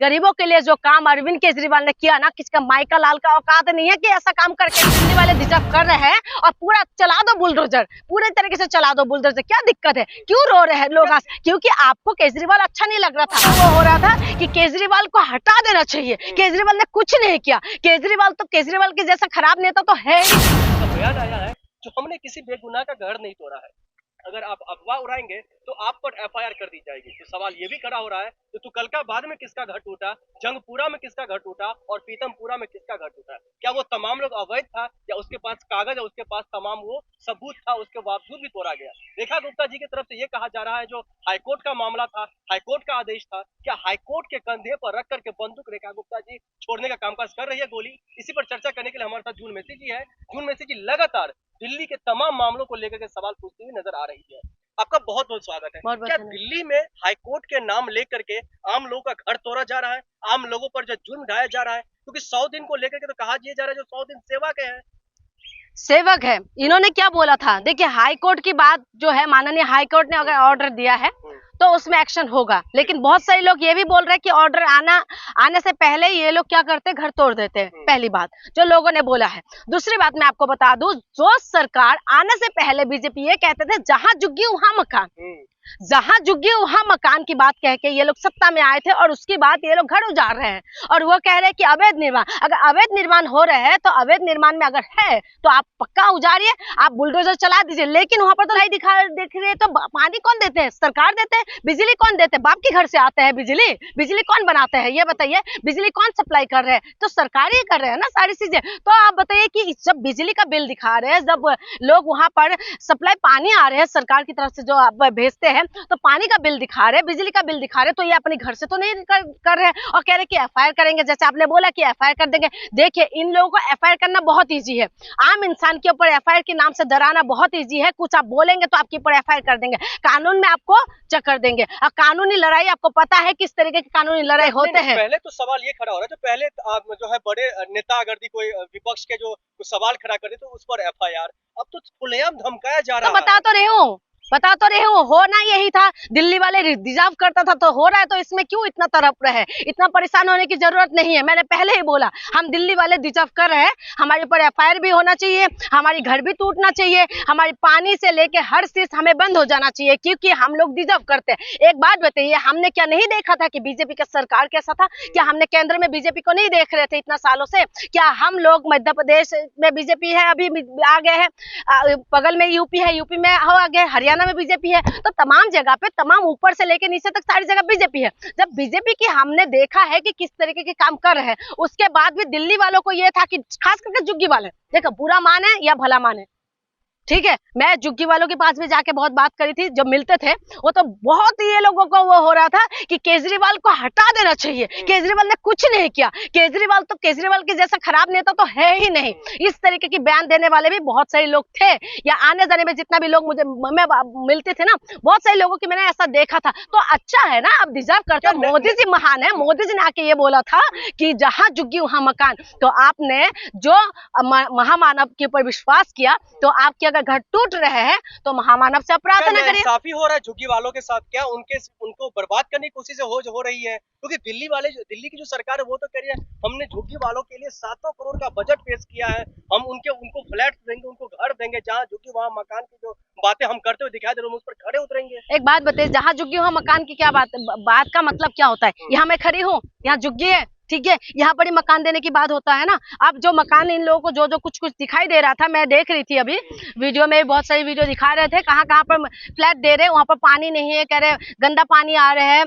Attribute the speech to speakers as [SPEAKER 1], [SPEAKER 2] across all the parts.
[SPEAKER 1] गरीबों के लिए जो काम अरविंद केजरीवाल ने किया ना, किसका माइका लाल का औकात नहीं है कि ऐसा काम करके दिल्ली वाले डिजर्व कर रहे हैं। और पूरा चला दो बुलडोजर, पूरे तरीके से चला दो बुलडोजर, क्या दिक्कत है? क्यों रो रहे हैं लोग? क्योंकि आपको केजरीवाल अच्छा नहीं लग रहा था। वो हो रहा था कि केजरीवाल को हटा देना चाहिए। केजरीवाल ने कुछ नहीं किया। केजरीवाल के जैसा खराब नेता तो है ही।
[SPEAKER 2] अब याद आया है जो हमने किसी बेगुनाह का घर नहीं तोड़ा है। अगर आप अफवाह उड़ाएंगे तो आप पर एफआईआर कर दी जाएगी। तो सवाल ये भी खड़ा हो रहा है कि तुकलकाबाद में किसका घर टूटा, जंगपुरा में किसका घर टूटा और पीतमपुरा में किसका घर टूटा? क्या वो तमाम लोग अवैध था या उसके पास कागज या उसके पास तमाम वो सबूत था, उसके बावजूद भी तोड़ा गया? रेखा गुप्ता जी की तरफ से ये कहा जा रहा है जो हाईकोर्ट का मामला था, हाईकोर्ट का आदेश था, क्या हाईकोर्ट के कंधे पर रख करके बंदूक रेखा गुप्ता जी छोड़ने का कामकाज कर रही है गोली? इसी पर चर्चा करने के लिए हमारे साथ जून मेसी जी है। जून मेसी जी लगातार दिल्ली के तमाम मामलों को लेकर के सवाल पूछती हुई नजर आ रही है। आपका बहुत बहुत स्वागत है। क्या दिल्ली में हाईकोर्ट के नाम लेकर के आम लोगों का घर तोड़ा जा रहा है, आम लोगों पर जो जुल्म ढाया जा रहा है? क्योंकि 100 दिन को लेकर के तो कहा जा रहा है जो 100 दिन सेवा के हैं,
[SPEAKER 1] सेवक है। इन्होंने क्या बोला था? देखिए, हाईकोर्ट की बात जो है, माननीय हाईकोर्ट ने अगर ऑर्डर दिया है तो उसमें एक्शन होगा। लेकिन बहुत सारे लोग ये भी बोल रहे हैं कि ऑर्डर आने से पहले ये लोग क्या करते हैं, घर तोड़ देते हैं। पहली बात जो लोगों ने बोला है। दूसरी बात मैं आपको बता दूं, जो सरकार आने से पहले बीजेपी ये कहते थे जहां झुग्गी वहां मकान, जहां झुग्गी वहां मकान की बात कह के ये लोग सत्ता में आए थे और उसके बाद ये लोग घर उजाड़ रहे हैं और वो कह रहे हैं कि अवैध निर्माण। अगर अवैध निर्माण हो रहे हैं तो अवैध निर्माण में अगर है तो आप पक्का उजाड़िए, आप बुलडोजर चला दीजिए। देकिन वहां पर तो नहीं दिख रहे। तो पानी कौन देते हैं? सरकार देते हैं। बिजली कौन देते हैं? बाप के घर से आते हैं बिजली कौन बनाते हैं? ये बताइए, बिजली कौन सप्लाई कर रहे हैं? तो सरकार ही कर रहे हैं ना सारी चीजें। तो आप बताइए कि जब बिजली का बिल दिखा रहे हैं, जब लोग वहां पर सप्लाई पानी आ रहे हैं सरकार की तरफ से जो आप भेजते हैं, तो पानी का बिल दिखा रहे, बिजली का बिल दिखा रहे, तो ये अपने घर से तो नहीं कर रहे हैं और कह रहे कि एफआईआर करेंगे। जैसे आपने बोला कि एफआईआर कर देंगे। देखिए, इन लोगों को एफआईआर करना बहुत इजी है। आम इंसान के ऊपर एफआईआर के नाम से डराना बहुत इजी है। कुछ आप बोलेंगे तो आपके ऊपर एफआईआर कर देंगे, कानून में आपको चक्कर देंगे। और कानूनी लड़ाई आपको पता है किस तरीके की कानूनी लड़ाई होते हैं।
[SPEAKER 2] पहले तो सवाल ये खड़ा हो रहा है, जो पहले जो है बड़े नेता अगर कोई विपक्ष के जो सवाल खड़ा करे तो उस पर एफआईआर, अब तो खुलेआम धमकाया जा रहा है।
[SPEAKER 1] बता तो रहे हो, होना यही था। दिल्ली वाले डिजर्व करता था तो हो रहा है, तो इसमें क्यों इतना तड़प रहे हैं? इतना परेशान होने की जरूरत नहीं है। मैंने पहले ही बोला, हम दिल्ली वाले डिजर्व कर रहे हैं। हमारे ऊपर एफआईआर भी होना चाहिए, हमारी घर भी टूटना चाहिए, हमारी पानी से लेके हर चीज हमें बंद हो जाना चाहिए, क्योंकि हम लोग डिजर्व करते हैं। एक बात बताइए, हमने क्या नहीं देखा था कि बीजेपी का सरकार कैसा था? क्या हमने केंद्र में बीजेपी को नहीं देख रहे थे इतना सालों से? क्या हम लोग मध्य प्रदेश में बीजेपी है, अभी आ गए हैं, बगल में यूपी है, यूपी में आ गए, हरियाणा में बीजेपी है। तो तमाम जगह पे, तमाम ऊपर से लेके नीचे तक सारी जगह बीजेपी है। जब बीजेपी की हमने देखा है कि किस तरीके के काम कर रहे हैं, उसके बाद भी दिल्ली वालों को यह था कि खास करके झुग्गी वाले, देखो बुरा माने या भला माने, ठीक है। मैं झुग्गी वालों के पास भी जाके बहुत बात करी थी, जब मिलते थे वो तो बहुत ये लोगों को वो हो रहा था कि केजरीवाल को हटा देना चाहिए। केजरीवाल ने कुछ नहीं किया। केजरीवाल के जैसा खराब नेता तो है ही नहीं। इस तरीके की बयान देने वाले भी बहुत सारे लोग थे, या आने जाने में जितना भी लोग मैं मिलते थे ना, बहुत सारे लोगों की मैंने ऐसा देखा था। तो अच्छा है ना, अब डिजर्व करते हो। मोदी जी महान है। मोदी जी ने आके ये बोला था कि जहां झुग्गी वहां मकान। तो आपने जो महामानव के ऊपर विश्वास किया, तो आपकी अगर घर टूट रहे हैं तो महामानव से प्रार्थना करिए।
[SPEAKER 2] काफी हो रहा है झुग्गी वालों के साथ, क्या उनको बर्बाद करने की कोशिश हो रही है? क्योंकि दिल्ली की जो सरकार है वो तो कह रही है हमने झुग्गी वालों के लिए 700 करोड़ का बजट पेश किया है, हम उनको फ्लैट देंगे, उनको घर देंगे, जहाँ झुग्गी वहाँ मकान की जो बातें हम करते हुए दिखाई दे रहे हैं उस पर खड़े उतरेंगे।
[SPEAKER 1] एक बात बताइए, जहाँ झुग्गी वहाँ मकान की क्या बात का मतलब क्या होता है? यहाँ मैं खड़ी हूँ, यहाँ झुग्गी है, ठीक है, यहाँ पर ही मकान देने की बात होता है ना। अब जो मकान इन लोगों को जो कुछ दिखाई दे रहा था, मैं देख रही थी अभी वीडियो में, बहुत सारी वीडियो दिखा रहे थे, कहाँ पर फ्लैट दे रहे, वहां पर पानी नहीं है, कह रहे गंदा पानी आ रहे हैं,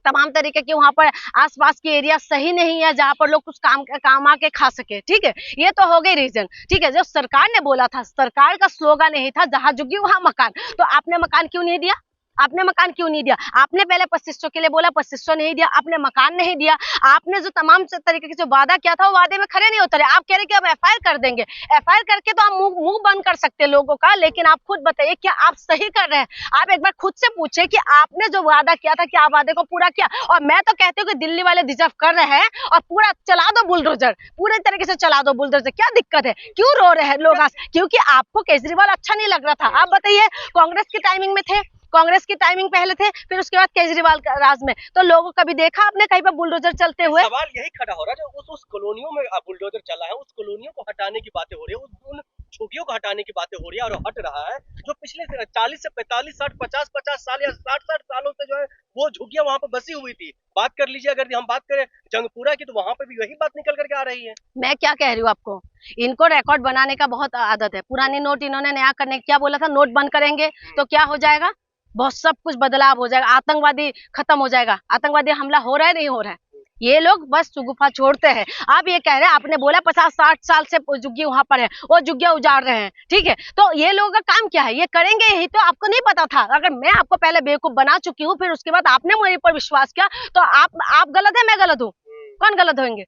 [SPEAKER 1] तमाम तरीके के वहां पर आसपास की एरिया सही नहीं है जहां पर लोग कुछ काम आके खा सके, ठीक है। ये तो हो गई रीजन, ठीक है। जो सरकार ने बोला था, सरकार का स्लोगन यही था जहां झुग्गी वहां मकान। तो आपने मकान क्यों नहीं दिया? आपने मकान क्यों नहीं दिया? आपने पहले 2500 के लिए बोला, 2500 नहीं दिया, आपने मकान नहीं दिया। आपने जो तमाम तरीके के जो वादा किया था वो वादे में खड़े नहीं उतरे। आप कह रहे कि अब एफआईआर कर देंगे। एफआईआर करके तो आप मुंह बंद कर सकते हैं लोगों का, लेकिन आप खुद बताइए क्या आप सही कर रहे हैं? आप एक बार खुद से पूछे कि आपने जो वादा किया था क्या वादे को पूरा किया? और मैं तो कहती हूँ कि दिल्ली वाले डिजर्व कर रहे हैं और पूरा चला दो बुलडोजर, पूरे तरीके से चला दो बुलडोजर, क्या दिक्कत है? क्यों रो रहे हैं लोग? क्योंकि आपको केजरीवाल अच्छा नहीं लग रहा था। आप बताइए, कांग्रेस की टाइमिंग में थे, कांग्रेस की टाइमिंग पहले थे, फिर उसके बाद केजरीवाल का राज में। तो लोगों कभी देखा आपने कहीं पर बुलडोजर चलते हुए?
[SPEAKER 2] सवाल यही खड़ा हो रहा है, जो उस कॉलोनियों में बुलडोजर चला है, उस कॉलोनियों को हटाने की बातें हो रही है, उन झुग्गियों को हटाने की बातें हो रही है, और हट रहा है जो पिछले 40 से 45 60 50 साल या 60 सालों से जो है वो झुग्गियां वहां पर बसी हुई थी। बात कर लीजिए, अगर हम बात करें जंगपुरा की, तो वहां पे भी वही बात निकल करके आ रही है।
[SPEAKER 1] मैं क्या कह रही हूँ आपको, इनको रिकॉर्ड बनाने का बहुत आदत है। पुरानी नोट इन्होंने नया करने क्या बोला था, नोट बंद करेंगे तो क्या हो जाएगा, बहुत सब कुछ बदलाव हो जाएगा, आतंकवादी खत्म हो जाएगा। आतंकवादी हमला हो रहा है नहीं हो रहा है, ये लोग बस गुफा छोड़ते हैं। आप ये कह रहे हैं, आपने बोला 50-60 साल से झुग्गी वहां पर है, वो झुग्गियां उजाड़ रहे हैं, ठीक है, तो ये लोगों का काम क्या है, ये करेंगे यही तो आपको नहीं पता था। अगर मैं आपको पहले बेवकूफ बना चुकी हूँ, फिर उसके बाद आपने मेरे पर विश्वास किया, तो आप गलत है, मैं गलत हूँ? कौन गलत होंगे?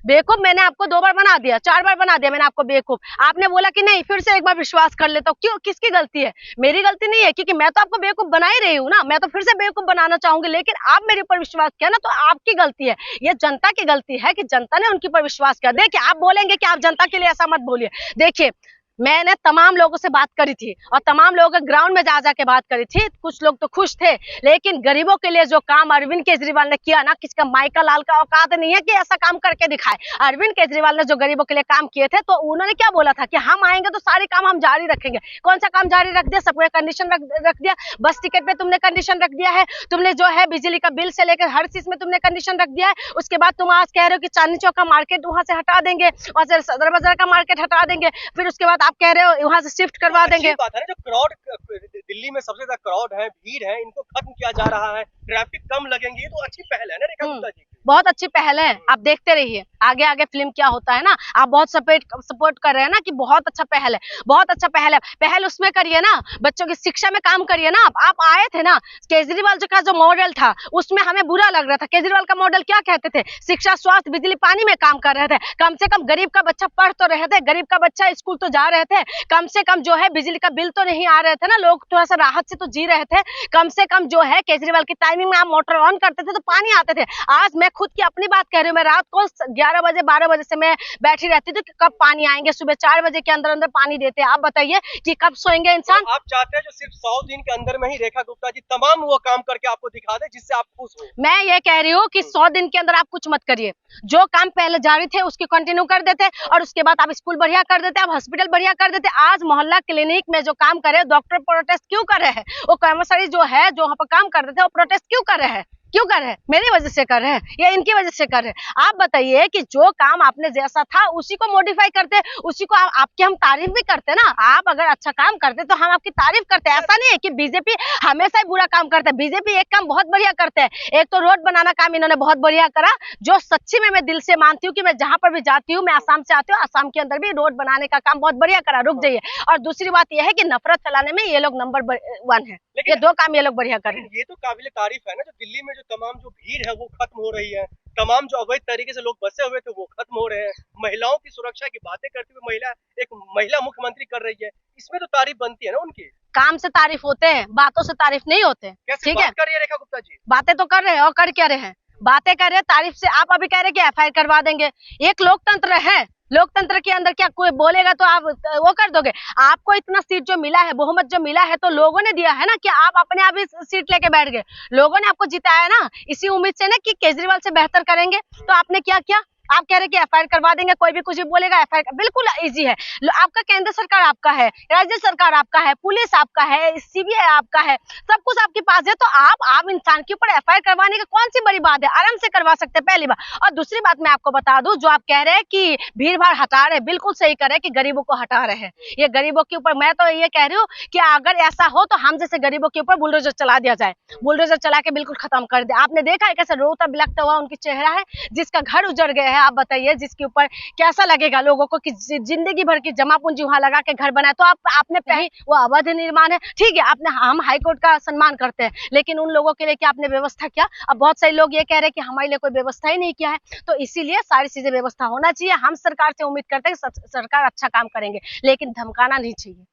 [SPEAKER 1] बेवकूफ मैंने आपको 2 बार बना दिया, 4 बार बना दिया मैंने आपको बेवकूफ, आपने बोला कि नहीं फिर से एक बार विश्वास कर लेता हूँ। क्यों, किसकी गलती है? मेरी गलती नहीं है, क्योंकि मैं तो आपको बेवकूफ बना ही रही हूँ ना, मैं तो फिर से बेवकूफ बनाना चाहूंगी, लेकिन आप मेरे ऊपर विश्वास किया ना, तो आपकी गलती है। ये जनता की गलती है कि जनता ने उनके ऊपर विश्वास किया। देखिए, आप बोलेंगे कि आप जनता के लिए ऐसा मत बोलिए। देखिए, मैंने तमाम लोगों से बात करी थी और तमाम लोगों के ग्राउंड में जा जाके बात करी थी। कुछ लोग तो खुश थे, लेकिन गरीबों के लिए जो काम अरविंद केजरीवाल ने किया ना, किसका माइका लाल का औकात नहीं है कि ऐसा काम करके दिखाए। अरविंद केजरीवाल ने जो गरीबों के लिए काम किए थे, तो उन्होंने क्या बोला था कि हम आएंगे तो सारे काम हम जारी रखेंगे। कौन सा काम जारी रख दिया? सबको कंडीशन रख दिया। बस टिकट पे तुमने कंडीशन रख दिया है, तुमने जो है बिजली का बिल से लेकर हर चीज में तुमने कंडीशन रख दिया है। उसके बाद तुम आज कह रहे हो कि चांदनी चौक का मार्केट वहां से हटा देंगे, वहां से सदर बाजार का मार्केट हटा देंगे, फिर उसके बाद आप कह रहे हो वहां से शिफ्ट करवा देंगे।
[SPEAKER 2] बात है ना, जो क्राउड दिल्ली में सबसे ज्यादा क्राउड है, भीड़ है, इनको खत्म किया जा रहा है, ट्रैफिक कम लगेंगे, ये तो अच्छी पहल है ना रेखा गुप्ता जी।
[SPEAKER 1] बहुत अच्छी पहल है, आप देखते रहिए आगे आगे फिल्म क्या होता है ना। आप बहुत सपोर्ट कर रहे हैं ना कि बहुत अच्छा पहल है, बहुत अच्छा पहल है। पहल उसमें करिए ना, बच्चों की शिक्षा में काम करिए ना। आप आए थे ना, केजरीवाल जी का जो मॉडल था उसमें हमें बुरा लग रहा था। केजरीवाल का मॉडल क्या कहते थे? शिक्षा, स्वास्थ्य, बिजली, पानी में काम कर रहे थे। कम से कम गरीब का बच्चा पढ़ तो रहे थे, गरीब का बच्चा स्कूल तो जा रहे थे, कम से कम जो है बिजली का बिल तो नहीं आ रहे थे ना, लोग थोड़ा सा राहत से तो जी रहे थे। कम से कम जो है केजरीवाल की टाइमिंग में आप मोटर ऑन करते थे तो पानी आते थे। आज मैं खुद की अपनी बात कह रही हूँ, मैं रात को 11 बजे 12 बजे से मैं बैठी रहती थी कि कब पानी आएंगे, सुबह 4 बजे के अंदर अंदर पानी देते हैं। आप बताइए कि कब सोएंगे इंसान?
[SPEAKER 2] तो आप चाहते हैं जो सिर्फ 100 दिन के अंदर में ही रेखा गुप्ता जी तमाम वो काम करके आपको दिखा दे जिससे आप खुश हो?
[SPEAKER 1] मैं ये कह रही हूँ कि 100 दिन के अंदर आप कुछ मत करिए, जो काम पहले जारी थे उसके कंटिन्यू कर देते, और उसके बाद आप स्कूल बढ़िया कर देते, आप हॉस्पिटल बढ़िया कर देते। आज मोहल्ला क्लिनिक में जो काम करे, डॉक्टर प्रोटेस्ट क्यों कर रहे हैं? वो कर्मचारी जो है, जो वहाँ पर काम कर रहे थे, वो प्रोटेस्ट क्यों कर रहे हैं? क्यों कर रहे हैं? मेरी वजह से कर रहे हैं या इनकी वजह से कर रहे हैं? आप बताइए कि जो काम आपने जैसा था उसी को मॉडिफाई करते, उसी को आपकी हम तारीफ भी करते ना। आप अगर अच्छा काम करते तो हम आपकी तारीफ करते। ऐसा नहीं है कि बीजेपी हमेशा ही बुरा काम करता है। बीजेपी एक काम बहुत बढ़िया करते हैं, एक तो रोड बनाना काम इन्होंने बहुत बढ़िया करा, जो सच्ची में मैं दिल से मानती हूँ कि मैं जहां पर भी जाती हूँ, मैं आसाम से आती हूँ, आसाम के अंदर भी रोड बनाने का काम बहुत बढ़िया करा। रुक जाइए। और दूसरी बात यह है कि नफरत फैलाने में ये लोग नंबर 1 है। ये 2 काम ये लोग बढ़िया कर रहे हैं।
[SPEAKER 2] ये तो काबिल तारीफ है ना, जो दिल्ली में जो तमाम जो भीड़ है वो खत्म हो रही है, तमाम जो अवैध तरीके से लोग बसे हुए थे वो खत्म हो रहे हैं, महिलाओं की सुरक्षा की बातें करती हुई एक महिला मुख्यमंत्री कर रही है, इसमें तो तारीफ बनती है ना उनकी।
[SPEAKER 1] काम से तारीफ होते हैं, बातों से तारीफ नहीं होते।
[SPEAKER 2] ठीक है, कर रही है रेखा गुप्ता जी?
[SPEAKER 1] बातें तो कर रहे हैं और कर क्या रहे हैं? बातें कर रहे हैं, तारीफ से। आप अभी कह रहे हैं कि एफआईआर करवा देंगे। एक लोकतंत्र है, लोकतंत्र के अंदर क्या कोई बोलेगा तो आप वो कर दोगे? आपको इतना सीट जो मिला है, बहुमत जो मिला है, तो लोगों ने दिया है ना, कि आप अपने आप ही सीट लेके बैठ गए। लोगों ने आपको जिताया ना इसी उम्मीद से ना कि केजरीवाल से बेहतर करेंगे। तो आपने क्या किया? आप कह रहे कि एफआईआर करवा देंगे, कोई भी कुछ भी बोलेगा एफआईआर। बिल्कुल इजी है, आपका केंद्र सरकार आपका है, राज्य सरकार आपका है, पुलिस आपका है, सीबीआई आपका है, सब कुछ आपके पास है। तो आप इंसान के ऊपर एफआईआर करवाने की कौन सी बड़ी बात है? आराम से करवा सकते हैं, पहली बात। और दूसरी बात मैं आपको बता दूं, जो आप कह रहे हैं कि भीड़ भाड़ हटा रहे, बिल्कुल सही कर रहे हैं कि गरीबों को हटा रहे हैं। ये गरीबों के ऊपर, मैं तो ये कह रही हूँ कि अगर ऐसा हो तो हम जैसे गरीबों के ऊपर बुलडोजर चला दिया जाए, बुलडोजर चला के बिल्कुल खत्म कर दे। आपने देखा है कैसे रोता बिलखता हुआ उनकी चेहरा है, जिसका घर उजड़ गया है। आप बताइए जिसके ऊपर कैसा लगेगा लोगों को कि जिंदगी भर की जमा पूंजी वहां लगा के घर बनाए। तो आपने पहले वो अवैध निर्माण है, ठीक है, आपने, हम हाईकोर्ट का सम्मान करते हैं, लेकिन उन लोगों के लिए क्या आपने व्यवस्था किया? अब बहुत सारे लोग ये कह रहे हैं कि हमारे लिए कोई व्यवस्था ही नहीं किया है। तो इसीलिए सारी चीजें व्यवस्था होना चाहिए। हम सरकार से उम्मीद करते हैं कि सरकार अच्छा काम करेंगे, लेकिन धमकाना नहीं चाहिए।